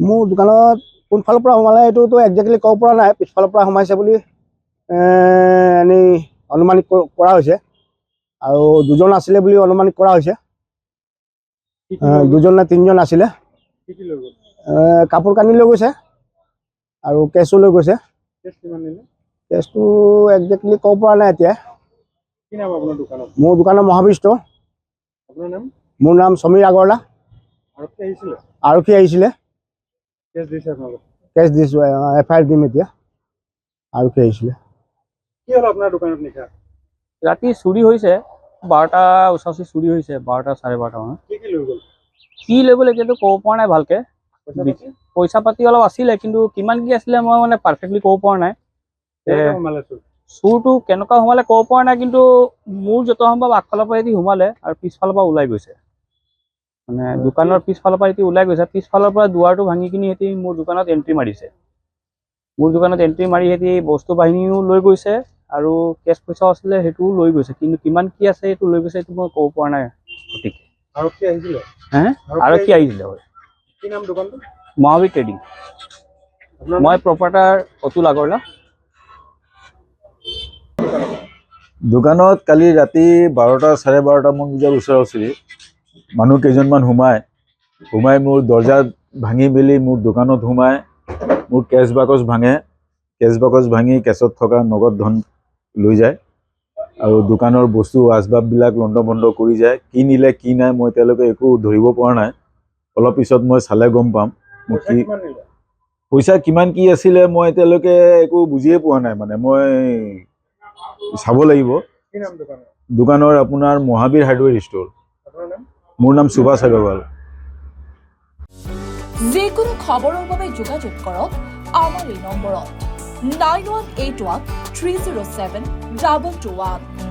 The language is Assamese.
মোৰ দোকানত কোনফালৰ পৰা সোমালে এইটোতো একজেক্টলি ক'ব পৰা নাই। পিছফালৰ পৰা সোমাইছে বুলি এনেই অনুমানিত কৰা হৈছে আৰু দুজন আছিলে বুলি অনুমানিত কৰা হৈছে। দুজন নে তিনিজন আছিলে। কাপোৰ কানি লৈ গৈছে আৰু কেছো লৈ গৈছে। কেছটো একজেক্টলি ক'ব পৰা নাই এতিয়া। মোৰ দোকানৰ মহাবীৰ ষ্ট'ৰ। মোৰ নাম সমীৰ আগৰৱালা। আৰক্ষী আহিছিলে। কেছ দিছো, FIR দিম এতিয়া। আৰক্ষী আহিছিলে। কি হ'ল আপোনাৰ দোকানত নিশা? ৰাতি চুৰি হৈছে, 12টা ওচৰা-ওচৰি চুৰি হৈছে, 12টা 12:30 মানত। কি লৈ গ'ল এতিয়াতো ক'ব পৰা নাই ভালকে। পইচা পাতি অলপ আছিলে, কিন্তু কিমান কি আছিলে মই মানে পাৰফেক্টলি ক'ব পৰা নাই। চুৰটো কেনেকুৱা সোমালে ক'ব পৰা নাই, কিন্তু মোৰ যত সম্ভৱ আগফালৰ পৰা এটি সোমালে আৰু পিছফালৰ পৰা ওলাই গৈছে। মানে দোকানৰ পিছফালৰ পৰা এটি ওলাই গৈছে, পিছফালৰ পৰা দুৱাৰটো ভাঙি কিনি সিহঁতি মোৰ দোকানত এণ্ট্ৰি মাৰিছে। মোৰ দোকানত এণ্ট্ৰি মাৰি সিহঁতি বস্তু বাহিনীও লৈ গৈছে আৰু কেছ পইচাও আছিলে সেইটোও লৈ গৈছে, কিন্তু কিমান কি আছে এইটো লৈ গৈছে এইটো মই ক'ব পৰা নাই সঠিককে। আৰক্ষী আহিছিলে? আৰক্ষী আহিছিলে হয়। কি নাম দোকানটো? মহাবীৰ ট্ৰেডিং। মই প্ৰপাৰ্টাৰ অতুল আগৰৱালা। দোকানত কালি ৰাতি 12টা 12:30 মান বজাৰ ওচৰা-ওচৰি মানুহ কেইজনমান সোমাই মোৰ দৰ্জা ভাঙি মেলি মোৰ দোকানত সোমাই মোৰ কেছ বাকচ ভাঙে। কেছ বাকচ ভাঙি কেছত থকা নগদ ধন লৈ যায় আৰু দোকানৰ বস্তু আচবাববিলাক লণ্ডভণ্ড কৰি যায়। কি নিলে কি নাই মই এতিয়ালৈকে একো ধৰিব পৰা নাই। অলপ পিছত মই চালে গম পাম। পইচা কিমান কি আছিলে মই এতিয়ালৈকে একো বুজিয়ে পোৱা নাই। মানে মই চাব লাগিব। দোকানৰ আপোনাৰ মহাবীৰ হাৰ্ডৱেৰ ষ্ট'ৰ। মোৰ নাম সুভাষ আগৰৱাল। যিকোনো খবৰৰ বাবে যোগাযোগ কৰক আমাৰ এই নম্বৰত 9181 307 221।